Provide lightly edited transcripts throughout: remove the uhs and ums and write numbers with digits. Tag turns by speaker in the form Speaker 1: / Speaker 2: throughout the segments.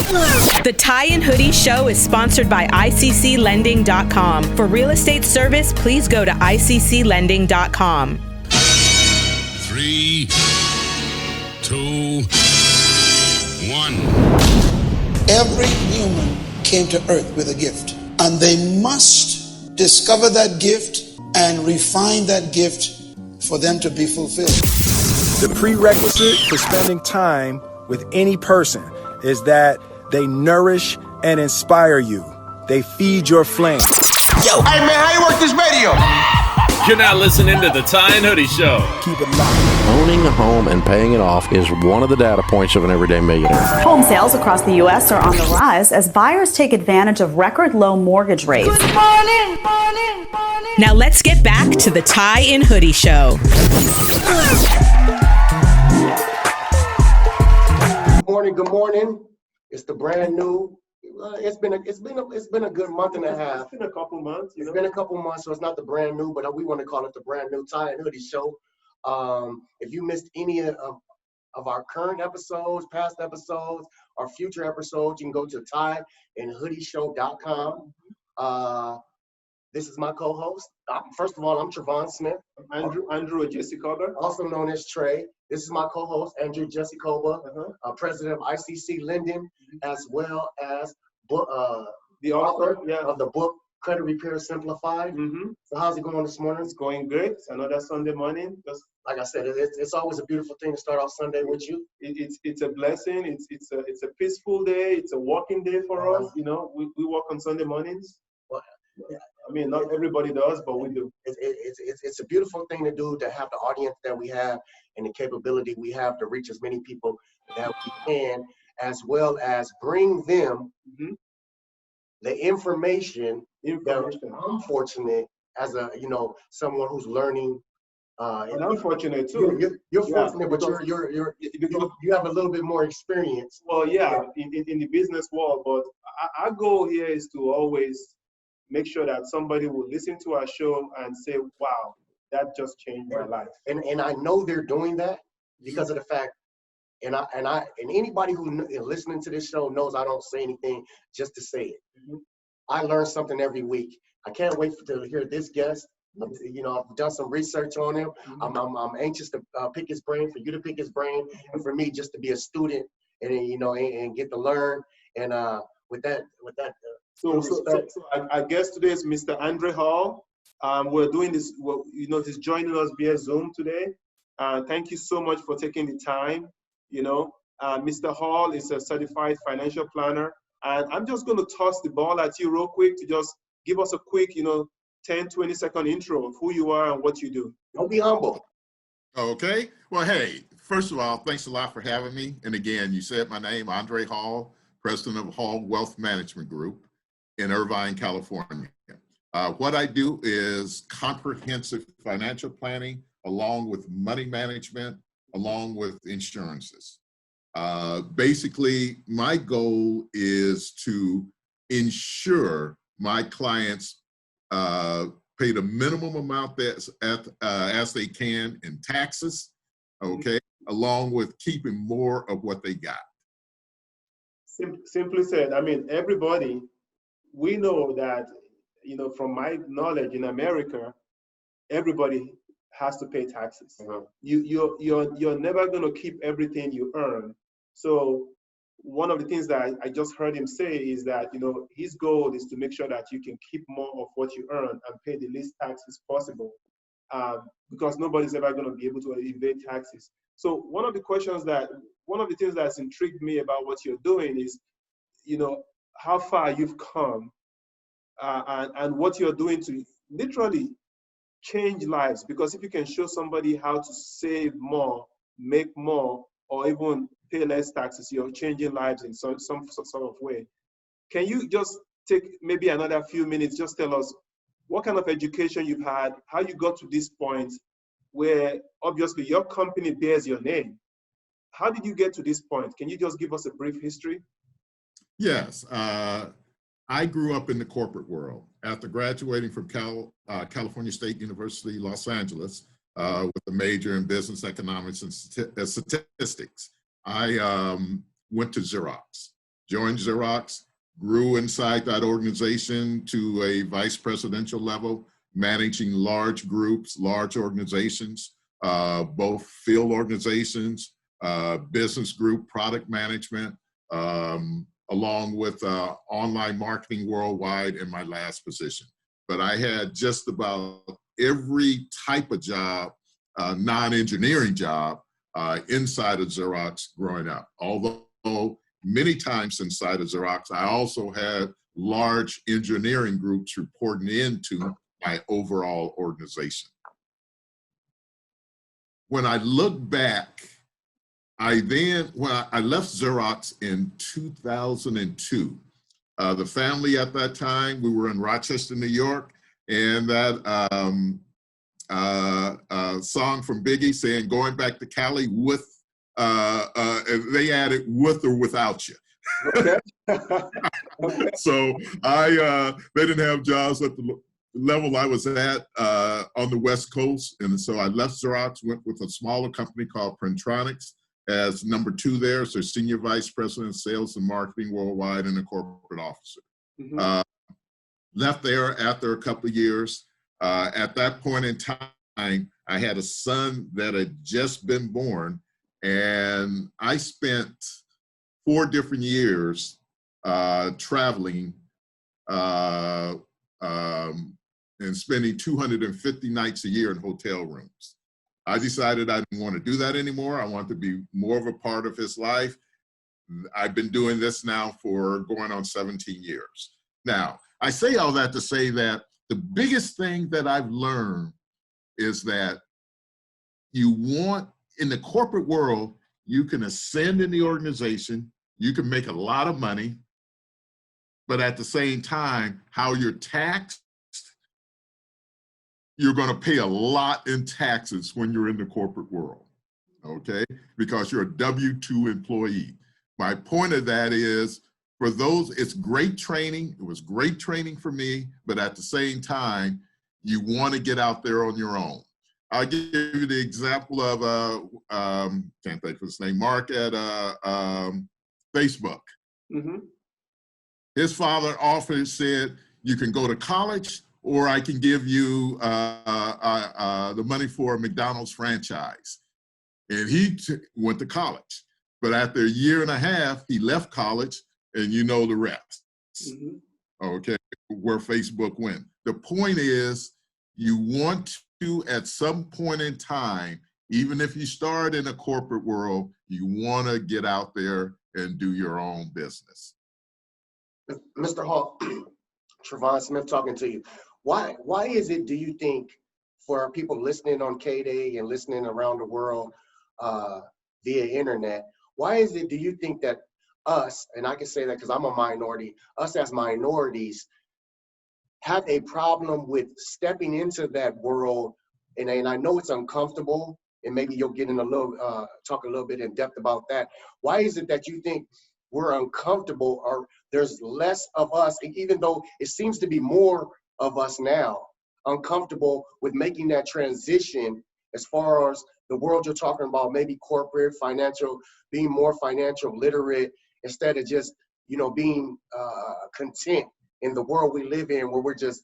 Speaker 1: The Tie and Hoodie Show is sponsored by ICCLending.com. For real estate service, please go to ICCLending.com.
Speaker 2: 3, 2, 1.
Speaker 3: Every human came to earth with a gift, and they must discover that gift and refine that gift for them to be fulfilled.
Speaker 4: The prerequisite for spending time with any person is that they nourish and inspire you. They feed your flame.
Speaker 5: Yo, hey man, how you work this radio?
Speaker 6: You're not listening to the Tie and Hoodie Show.
Speaker 4: Keep it locked.
Speaker 7: Owning a home and paying it off is one of the data points of an everyday millionaire.
Speaker 8: Home sales across the U.S. are on the rise as buyers take advantage of record low mortgage rates.
Speaker 1: Good morning. Now let's get back to the Tie and Hoodie Show.
Speaker 9: Good morning. It's the brand new. It's been a good month and a half.
Speaker 10: It's been a couple months.
Speaker 9: It's been a couple months, so it's not the brand new, but we want to call it the brand new Tie and Hoodie Show. If you missed any of our current episodes, past episodes, or future episodes, you can go to tieandhoodieshow.com. This is my co-host. First of all, I'm Trevon Smith.
Speaker 10: Andrew Jesse Coba.
Speaker 9: Also known as Trey. This is my co-host, Andrew Jesse Coba, president of ICC Lending, as well as the author of the book, Credit Repair Simplified. So how's it going this morning?
Speaker 10: It's going good. It's another Sunday morning. Just
Speaker 9: like I said, it's always a beautiful thing to start off Sunday with you.
Speaker 10: It's a blessing. It's a peaceful day. It's a working day for us. You know, we work on Sunday mornings.
Speaker 9: Well, yeah.
Speaker 10: I mean, not everybody does, but we do.
Speaker 9: It's a beautiful thing to do, to have the audience that we have and the capability we have to reach as many people that we can, as well as bring them the information. That I'm fortunate as someone who's learning.
Speaker 10: And I'm fortunate too.
Speaker 9: You're fortunate, but you have a little bit more experience.
Speaker 10: Well, yeah, in the business world, but our goal here is to always make sure that somebody will listen to our show and say, wow, that just changed my life.
Speaker 9: And I know they're doing that because of the fact, and anybody who is listening to this show knows I don't say anything just to say it. I learn something every week. I can't wait to hear this guest. I've done some research on him. I'm anxious to pick his brain, for you to pick his brain, and for me just to be a student and get to learn. And with that.
Speaker 10: So our guest today is Mr. Andrei Hall. We're doing this. He's joining us via Zoom today. Thank you so much for taking the time. Mr. Hall is a certified financial planner, and I'm just going to toss the ball at you real quick to just give us a quick, 10-20 second intro of who you are and what you do.
Speaker 9: Don't be humble.
Speaker 2: Okay. Well, hey, first of all, thanks a lot for having me. And again, you said my name, Andrei Hall, president of Hall Wealth Management Group in Irvine, California. What I do is comprehensive financial planning, along with money management, along with insurances. Basically, my goal is to ensure my clients pay the minimum amount as they can in taxes, okay, along with keeping more of what they got.
Speaker 10: Simply said, I mean, everybody, we know that, from my knowledge in America, everybody has to pay taxes. You're never going to keep everything you earn. So one of the things that I just heard him say is that, his goal is to make sure that you can keep more of what you earn and pay the least taxes possible, because nobody's ever going to be able to evade taxes. So one of the things that's intrigued me about what you're doing is, how far you've come and what you're doing to literally change lives. Because if you can show somebody how to save more, make more, or even pay less taxes, you're changing lives in some sort of way. Can you just take maybe another few minutes, just tell us what kind of education you've had, how you got to this point where obviously your company bears your name. How did you get to this point? Can you just give us a brief history?
Speaker 2: Yes. I grew up in the corporate world. After graduating from California State University, Los Angeles, with a major in business economics and statistics, I went to Xerox. joined Xerox, grew inside that organization to a vice presidential level, managing large groups, large organizations, both field organizations, business group, product management, along with online marketing worldwide in my last position. But I had just about every type of job, non-engineering job, inside of Xerox growing up. Although many times inside of Xerox, I also had large engineering groups reporting into my overall organization. When I look back, I left Xerox in 2002. The family at that time, we were in Rochester, New York, and that song from Biggie saying, going back to Cali with, they added with or without you.
Speaker 10: Okay.
Speaker 2: So they didn't have jobs at the level I was at on the West Coast. And so I left Xerox, went with a smaller company called Printronix as number 2 there. So senior vice president of sales and marketing worldwide and a corporate officer.
Speaker 10: Mm-hmm.
Speaker 2: Left there after a couple of years. At that point in time, I had a son that had just been born, and I spent 4 different years traveling and spending 250 nights a year in hotel rooms. I decided I didn't want to do that anymore. I wanted to be more of a part of his life. I've been doing this now for going on 17 years. Now, I say all that to say that the biggest thing that I've learned is that you want, in the corporate world, you can ascend in the organization, you can make a lot of money, but at the same time, how you're taxed, you're going to pay a lot in taxes when you're in the corporate world, okay? Because you're a W-2 employee. My point of that is, for those, it's great training. It was great training for me, but at the same time, you want to get out there on your own. I'll give you the example of, can't think of his name, Mark at Facebook.
Speaker 10: Mm-hmm.
Speaker 2: His father often said, you can go to college, or I can give you the money for a McDonald's franchise. And he went to college. But after a year and a half, he left college, and you know the rest.
Speaker 10: Mm-hmm.
Speaker 2: Okay, where Facebook went. The point is, you want to, at some point in time, even if you start in a corporate world, you want to get out there and do your own business.
Speaker 9: Mr. Hall, Trevon Smith talking to you. Why is it, do you think, for people listening on K-Day and listening around the world via internet, why is it, do you think that us, and I can say that because I'm a minority, us as minorities have a problem with stepping into that world, and I know it's uncomfortable, and maybe you'll get in a little, talk a little bit in depth about that. Why is it that you think we're uncomfortable, or there's less of us, even though it seems to be more of us now, uncomfortable with making that transition as far as the world you're talking about, maybe corporate, financial, being more financial literate, instead of just, you know, being content in the world we live in, where we're just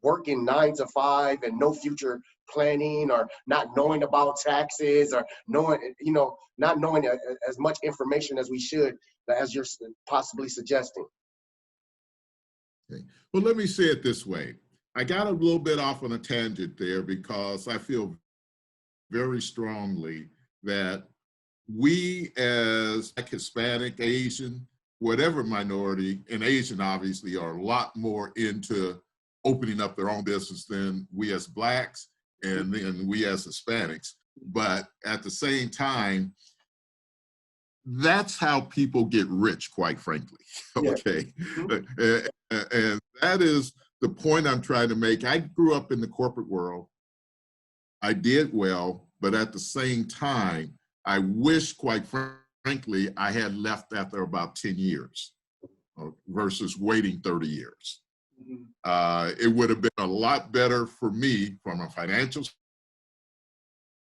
Speaker 9: working 9 to 5 and no future planning, or not knowing about taxes, or knowing, you know, not knowing as much information as we should, as you're possibly suggesting.
Speaker 2: Okay. Well, let me say it this way. I got a little bit off on a tangent there because I feel very strongly that we as Hispanic, Asian, whatever minority, and Asian obviously, are a lot more into opening up their own business than we as Blacks and then we as Hispanics. But at the same time, that's how people get rich, quite frankly. Okay. Yeah. And that is the point I'm trying to make. I grew up in the corporate world. I did well, but at the same time, I wish, quite frankly, I had left after about 10 years versus waiting 30 years. It would have been a lot better for me from a financial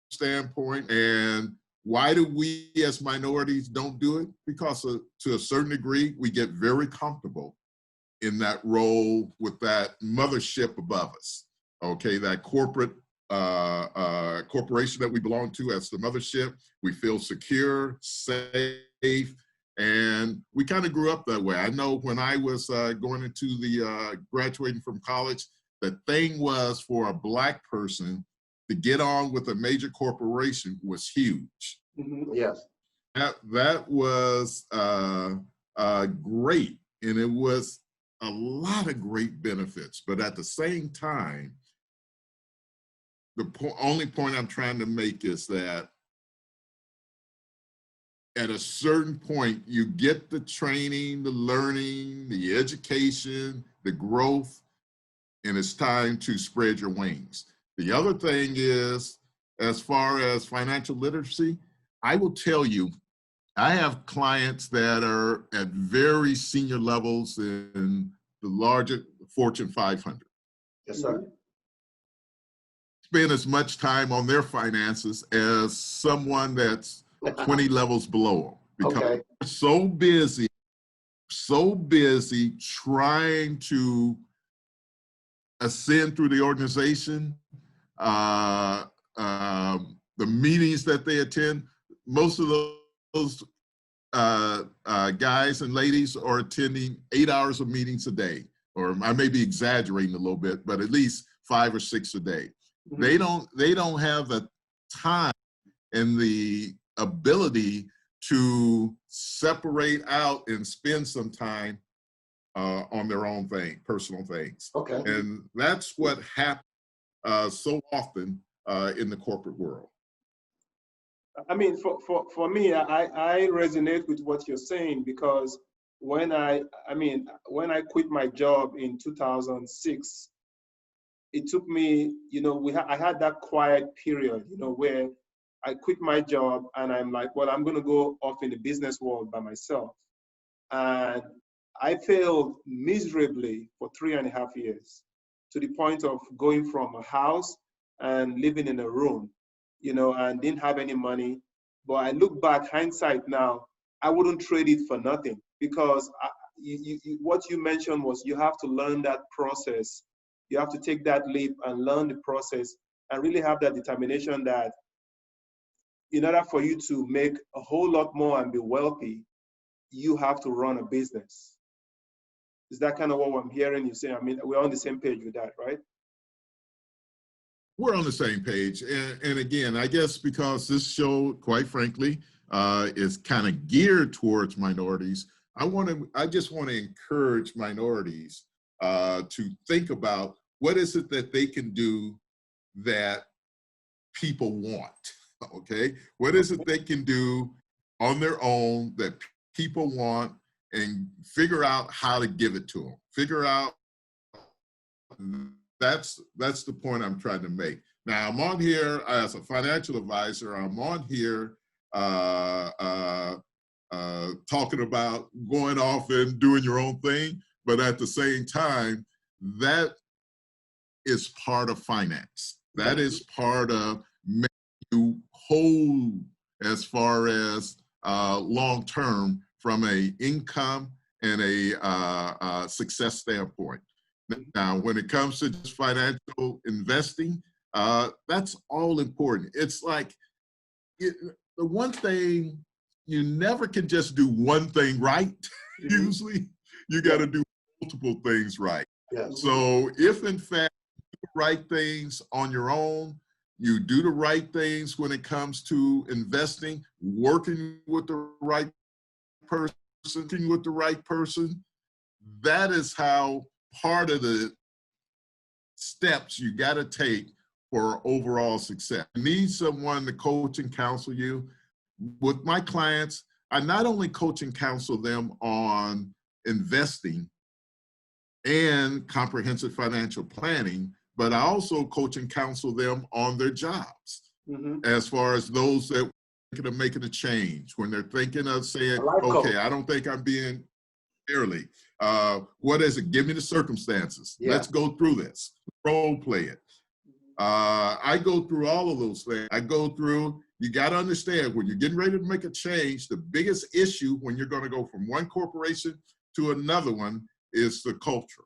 Speaker 2: standpoint, and Why do we as minorities don't do it? Because to a certain degree, we get very comfortable in that role with that mothership above us, okay? That corporate corporation that we belong to as the mothership. We feel secure, safe, and we kind of grew up that way. I know when I was going into the graduating from college, the thing was for a Black person to get on with a major corporation was huge.
Speaker 9: Mm-hmm. Yes.
Speaker 2: That was great, and it was a lot of great benefits. But at the same time, the only point I'm trying to make is that at a certain point, you get the training, the learning, the education, the growth, and it's time to spread your wings. The other thing is, as far as financial literacy, I will tell you, I have clients that are at very senior levels in the larger Fortune 500.
Speaker 9: Yes, sir.
Speaker 2: Spend as much time on their finances as someone that's 20 levels below them, because
Speaker 9: Okay.
Speaker 2: they're so busy trying to ascend through the organization, the meetings that they attend. Most of those guys and ladies are attending 8 hours of meetings a day, or I may be exaggerating a little bit, but at least 5 or 6 a day. Mm-hmm. They don't have the time and the ability to separate out and spend some time on their own thing, personal things.
Speaker 9: Okay.
Speaker 2: And that's what happens so often in the corporate world.
Speaker 10: I mean, for me, I resonate with what you're saying, because when I quit my job in 2006, it took me, I had that quiet period, where I quit my job and I'm like, well, I'm going to go off in the business world by myself. And I failed miserably for 3.5 years, to the point of going from a house and living in a room, and didn't have any money. But I look back, hindsight now, I wouldn't trade it for nothing, because what you mentioned was you have to learn that process. You have to take that leap and learn the process and really have that determination that in order for you to make a whole lot more and be wealthy, you have to run a business. Is that kind of what I'm hearing you say? I mean, we're on the same page with that, right?
Speaker 2: We're on the same page. And again, I guess because this show, quite frankly, is kind of geared towards minorities, I just want to encourage minorities to think about what is it that they can do that people want, okay? What is it they can do on their own that people want, and figure out how to give it to them. Figure out, that's the point I'm trying to make. Now, I'm on here as a financial advisor. I'm on here talking about going off and doing your own thing, but at the same time, that is part of finance. That is part of making you whole as far as long-term from a income and a success standpoint. Now, when it comes to just financial investing, that's all important. It's like the one thing, you never can just do one thing right. Usually, you got to do multiple things right.
Speaker 9: Yes.
Speaker 2: So if in fact you do the right things on your own, you do the right things when it comes to investing, working with the right person, that is how part of the steps you got to take for overall success. You need someone to coach and counsel you. With my clients, I not only coach and counsel them on investing and comprehensive financial planning, but I also coach and counsel them on their jobs. As far as those that are thinking of making a change, when they're thinking of saying, okay, I don't think I'm being fairly. What is it? Give me the circumstances. Yeah. Let's go through this. Role play it. I go through all of those things. I go through, you got to understand when you're getting ready to make a change, the biggest issue when you're going to go from one corporation to another one is the culture.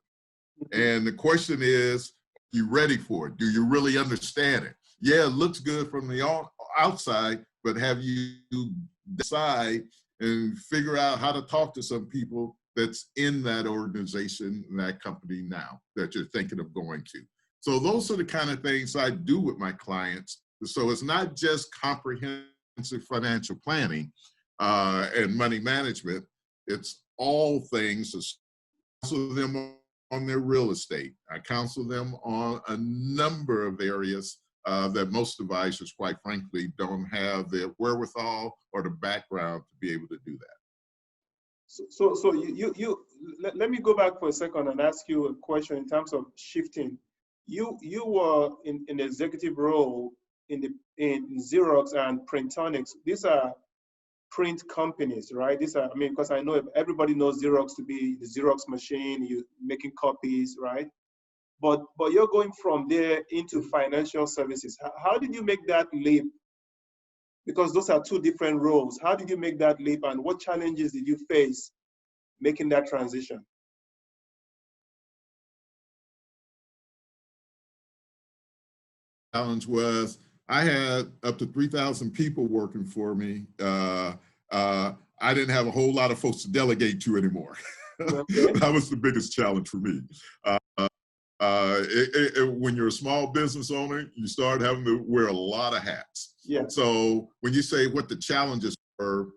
Speaker 2: And the question is, are you ready for it? Do you really understand it? Yeah, it looks good from the outside, but have you decide and figure out how to talk to some people that's in that organization, that company now that you're thinking of going to? So those are the kind of things I do with my clients. So it's not just comprehensive financial planning and money management. It's all things. I counsel them on their real estate. I counsel them on a number of areas that most advisors, quite frankly, don't have the wherewithal or the background to be able to do that.
Speaker 10: So let me go back for a second and ask you a question in terms of shifting. You were in an executive role in Xerox and Printonics. These are print companies, right? These are, I mean, because I know everybody knows Xerox to be the Xerox machine, you making copies, right? But you're going from there into financial services. How did you make that leap? Because those are two different roles. How did you make that leap, and what challenges did you face making that transition?
Speaker 2: Challenge was I had up to 3,000 people working for me. I didn't have a whole lot of folks to delegate to anymore. Okay. That was the biggest challenge for me. When you're a small business owner, you start having to wear a lot of hats. Yeah. So when you say what the challenges were,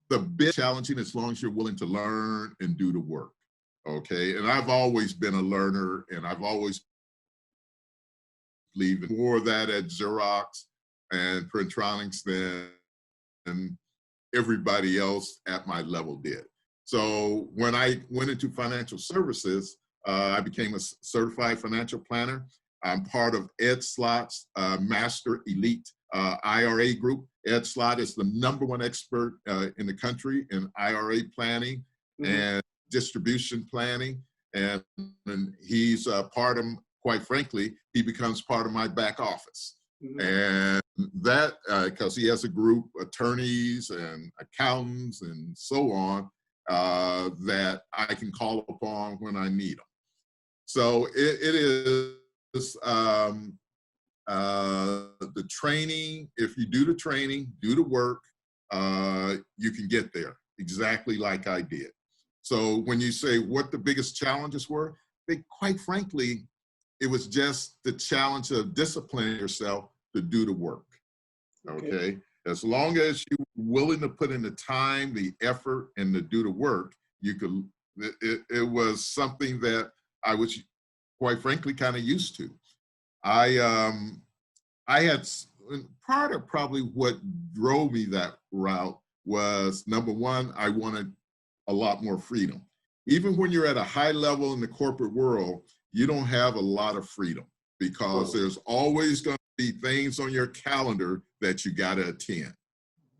Speaker 2: the bit challenging as long as you're willing to learn and do the work. Okay. And I've always been a learner, and I've always believed more of that at Xerox and Printronix than everybody else at my level did. So when I went into financial services, I became a certified financial planner. I'm part of Ed Slott's Master Elite IRA group. Ed Slott is the #1 expert in the country in IRA planning and distribution planning. And he's part of, quite frankly, he becomes part of my back office. And that, because he has a group, attorneys and accountants and so on, that I can call upon when I need them. So it is the training. If you do the training, do the work, you can get there exactly like I did. So when you say what the biggest challenges were, quite frankly, it was just the challenge of disciplining yourself to do the work. Okay. As long as you're willing to put in the time, the effort, and to do the work, you could. It was something that I was, quite frankly, kind of used to. I had part of probably what drove me that route was, #1, I wanted a lot more freedom. Even when you're at a high level in the corporate world, you don't have a lot of freedom because there's always going to be things on your calendar that you got to attend.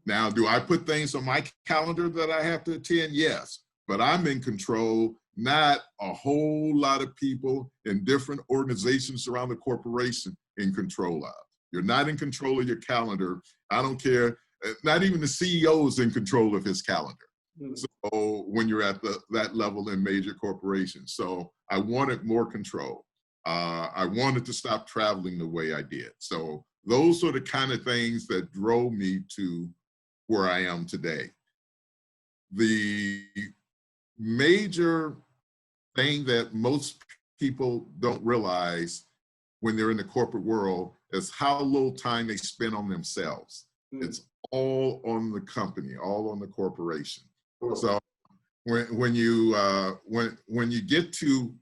Speaker 2: Now, do I put things on my calendar that I have to attend? Yes, but I'm in control, not a whole lot of people in different organizations around the corporation in control of. You're not in control of your calendar. I don't care. Not even the CEO is in control of his calendar. So when you're at that level in major corporations. So I wanted more control. I wanted to stop traveling the way I did. So those are the kind of things that drove me to where I am today. The major thing that most people don't realize when they're in the corporate world is how little time they spend on themselves. It's all on the company, all on the corporation. So when you get to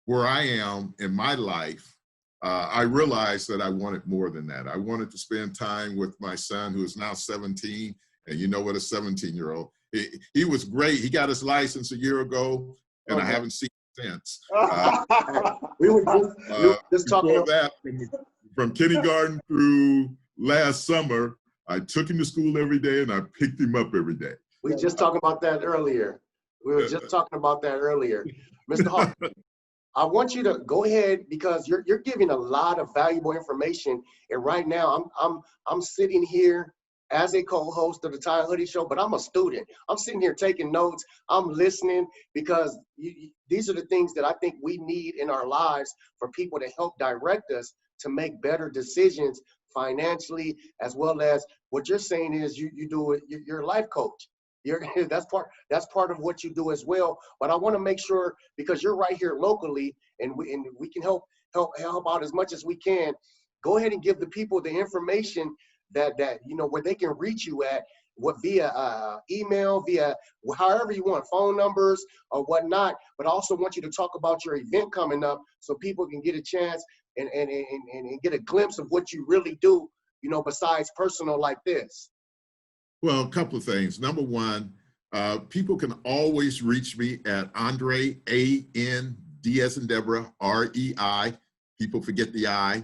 Speaker 2: where I am in my life, I realized that I wanted more than that. I wanted to spend time with my son, who is now 17, and you know what a 17-year-old. He was great. He got his license a year ago, and I haven't seen him since.
Speaker 9: We were just talking
Speaker 2: about that. From kindergarten through last summer, I took him to school every day, and I picked him up every day.
Speaker 9: We were just talking about that earlier. Mr. Hall, I want you to go ahead because you're giving a lot of valuable information. And right now I'm sitting here as a co-host of the Ty Hoodie Show, but I'm a student. I'm sitting here taking notes. I'm listening because these are the things that I think we need in our lives for people to help direct us to make better decisions financially, as well as what you're saying is you do it. You're a life coach. That's part of what you do as well. But I want to make sure, because you're right here locally, and we can help out as much as we can. Go ahead and give the people the information that where they can reach you at, via email, via however you want, phone numbers or whatnot. But I also want you to talk about your event coming up so people can get a chance and get a glimpse of what you really do, besides personal like this.
Speaker 2: Well, a couple of things. Number one, people can always reach me at Andrei, A-N-D as in Deborah, R-E-I, people forget the I,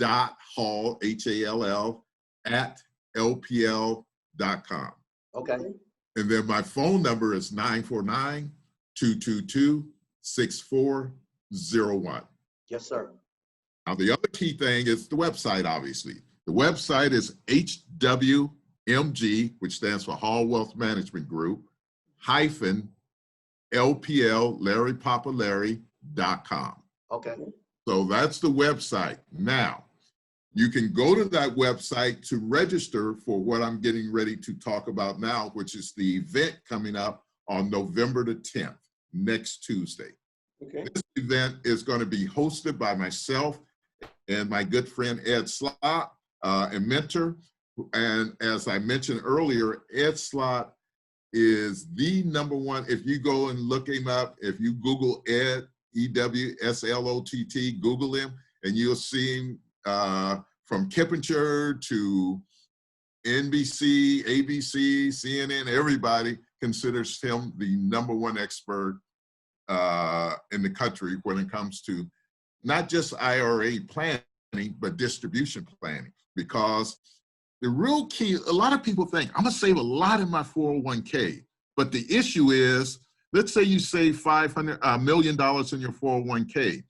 Speaker 2: .Hall, H-A-L-L, at LPL.com.
Speaker 9: Okay.
Speaker 2: And then my phone number is 949-222-6401.
Speaker 9: Yes, sir.
Speaker 2: Now, the other key thing is the website, obviously. The website is HWMG, which stands for Hall Wealth Management Group, -LPL, LarryPapaLarry.com.
Speaker 9: Okay.
Speaker 2: So that's the website. Now, you can go to that website to register for what I'm getting ready to talk about now, which is the event coming up on November the 10th, next Tuesday.
Speaker 10: Okay.
Speaker 2: This event is going to be hosted by myself and my good friend Ed Slott, a mentor. And as I mentioned earlier, Ed Slott is the #1. If you go and look him up, if you Google Ed, E-W-S-L-O-T-T, Google him, and you'll see him from Kippinger to NBC, ABC, CNN, everybody considers him the #1 expert in the country when it comes to not just IRA planning, but distribution planning. Because the real key, a lot of people think, I'm gonna save a lot in my 401k, but the issue is, let's say you save $500 million in your 401k,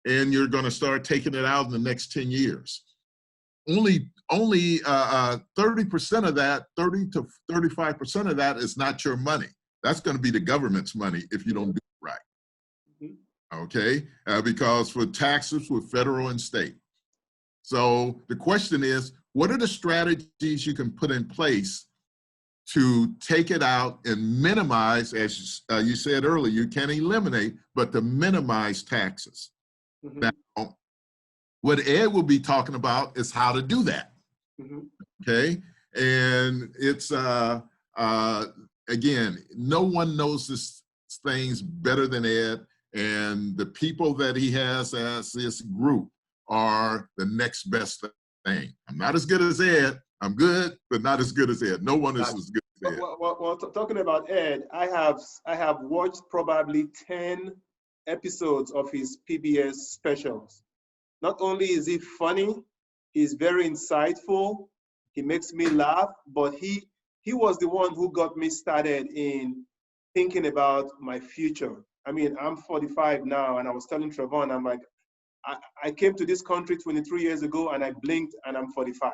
Speaker 2: and you're gonna start taking it out in the next 10 years. Only 30% of that, 30 to 35% of that is not your money. That's gonna be the government's money if you don't do it right. Okay, because for taxes with federal and state. So the question is, what are the strategies you can put in place to take it out and minimize, as you said earlier, you can't eliminate, but to minimize taxes? Now, what Ed will be talking about is how to do that. Okay, and it's, again, no one knows this things better than Ed. And the people that he has as this group are the next best thing. I'm not as good as Ed. I'm good, but not as good as Ed. No one is as good as Ed.
Speaker 10: Well, talking about Ed, I have watched probably 10 episodes of his PBS specials. Not only is he funny, he's very insightful. He makes me laugh, but he was the one who got me started in thinking about my future. I mean, I'm 45 now, and I was telling Trevon, I'm like, I came to this country 23 years ago, and I blinked, and I'm 45.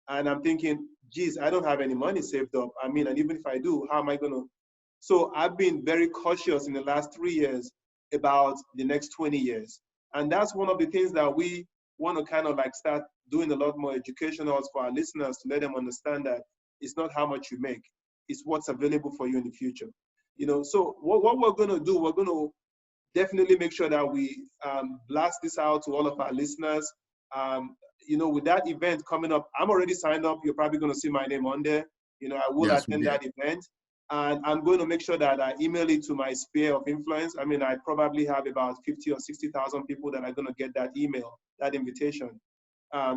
Speaker 10: And I'm thinking, geez, I don't have any money saved up. I mean, and even if I do, how am I going to? So I've been very cautious in the last 3 years about the next 20 years. And that's one of the things that we want to kind of like start doing a lot more educationals for our listeners, to let them understand that it's not how much you make, it's what's available for you in the future. So what we're going to do, we're going to definitely make sure that we blast this out to all of our listeners. With that event coming up, I'm already signed up. You're probably going to see my name on there. I will attend that event. And I'm going to make sure that I email it to my sphere of influence. I mean, I probably have about 50 or 60,000 people that are going to get that email, that invitation,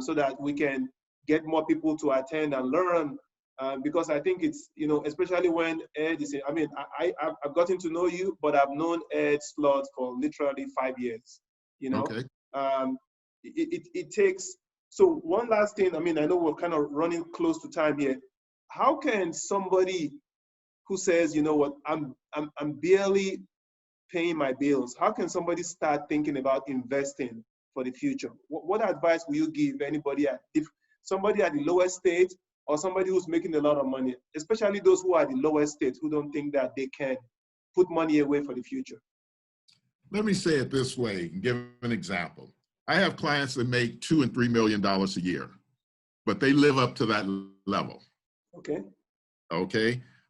Speaker 10: so that we can get more people to attend and learn. Because I think it's, especially when Ed is, I mean, I've gotten to know you, but I've known Ed Slott for literally 5 years, Okay. It takes, so one last thing, I mean, I know we're kind of running close to time here. How can somebody who says, I'm barely paying my bills? How can somebody start thinking about investing for the future? What advice will you give anybody, if somebody at the lowest stage or somebody who's making a lot of money, especially those who are at the lowest stage, who don't think that they can put money away for the future?
Speaker 2: Let me say it this way and give an example. I have clients that make $2 and $3 million a year, but they live up to that level. Okay.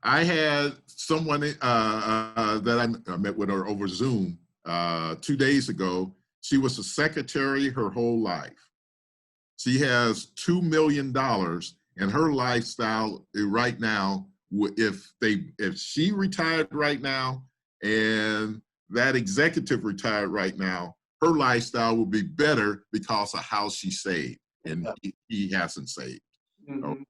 Speaker 2: I had someone that I met with her over Zoom 2 days ago. She was a secretary her whole life. She has $2 million, and her lifestyle right now, if she retired right now and that executive retired right now, her lifestyle will be better because of how she saved, and he hasn't saved. Okay.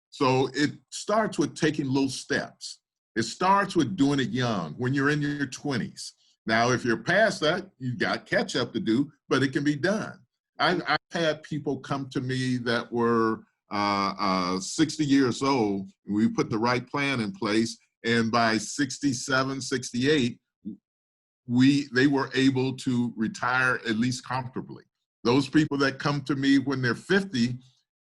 Speaker 2: So it starts with taking little steps. It starts with doing it young, when you're in your 20s. Now, if you're past that, you got catch up to do, but it can be done. I've had people come to me that were 60 years old. We put the right plan in place, and by 67, 68, they were able to retire at least comfortably. Those people that come to me when they're 50,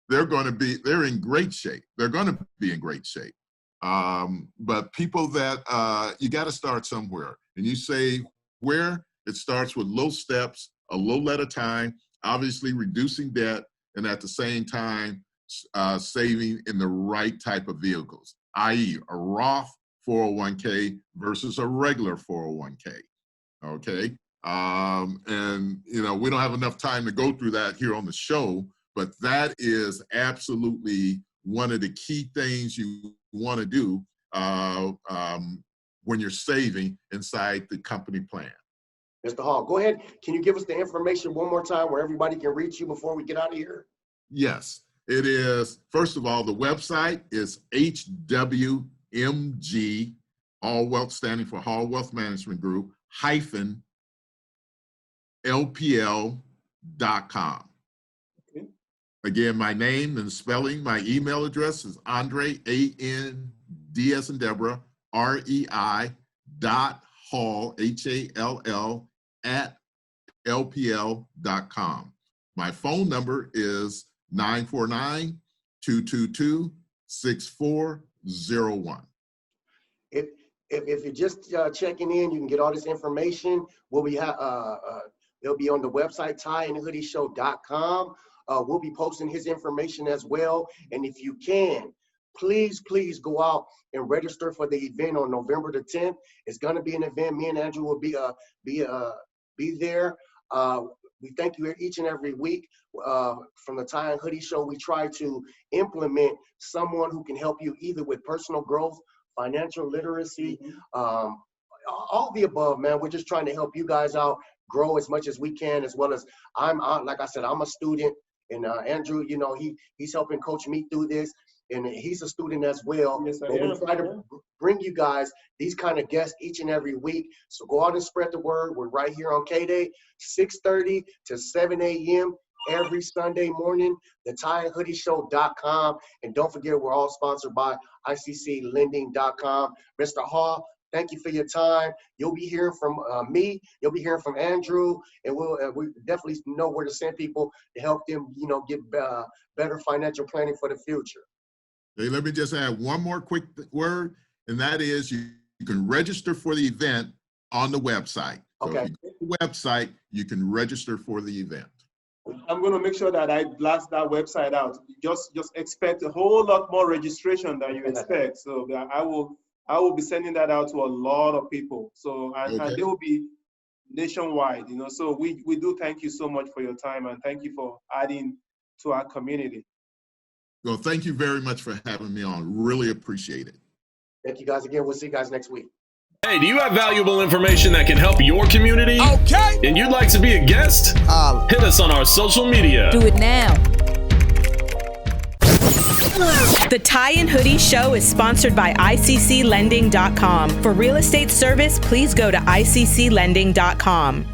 Speaker 2: they're in great shape. They're going to be in great shape. But people that you got to start somewhere, and you say where. It starts with low steps, a little at a time, obviously reducing debt, and at the same time saving in the right type of vehicles, i.e. a Roth 401k versus a regular 401k. Okay. And we don't have enough time to go through that here on the show, but that is absolutely one of the key things you want to do when you're saving inside the company plan.
Speaker 9: Mr. Hall, go ahead. Can you give us the information one more time where everybody can reach you before we get out of here?
Speaker 2: Yes, it is. First of all, the website is HWMG, Hall Wealth, standing for Hall Wealth Management Group, -LPL.com.
Speaker 10: Okay.
Speaker 2: Again, my name and spelling, my email address is Andrei, A-N-D as in Deborah, R-E-I .Hall, H-A-L-L, @LPL.com. My phone number is 949-222-6401.
Speaker 9: If you're just checking in, you can get all this information. It'll be on the website, tieandhoodieshow.com. We'll be posting his information as well. And if you can, please go out and register for the event on November the 10th. It's going to be an event. Me and Andrew will be there. We thank you each and every week. From the Tie and Hoodie Show, we try to implement someone who can help you either with personal growth, financial literacy, all the above, man. We're just trying to help you guys out, grow as much as we can, as well as like I said, I'm a student, and Andrew, he's helping coach me through this. And he's a student as well.
Speaker 10: Yes,
Speaker 9: we try to bring you guys these kind of guests each and every week. So go out and spread the word. We're right here on K-Day, 6:30 to 7 a.m. every Sunday morning, the tieandhoodieshow.com. And don't forget, we're all sponsored by ICClending.com. Mr. Hall, thank you for your time. You'll be hearing from me. You'll be hearing from Andrew, and we definitely know where to send people to help them, get better financial planning for the future.
Speaker 2: Hey, let me just add one more quick word, and that is you can register for the event on the website.
Speaker 9: Okay.
Speaker 2: So if you go to the website, you can register for the event.
Speaker 10: I'm going to make sure that I blast that website out. Just expect a whole lot more registration than you expect. So I will be sending that out to a lot of people. So and they will be nationwide. So we do thank you so much for your time, and thank you for adding to our community.
Speaker 2: Well, thank you very much for having me on. Really appreciate it.
Speaker 9: Thank you guys again. We'll see you guys next week.
Speaker 6: Hey, do you have valuable information that can help your community? Okay. And you'd like to be a guest? Hit us on our social media.
Speaker 1: Do it now. The Tie and Hoodie Show is sponsored by ICClending.com. For real estate service, please go to ICClending.com.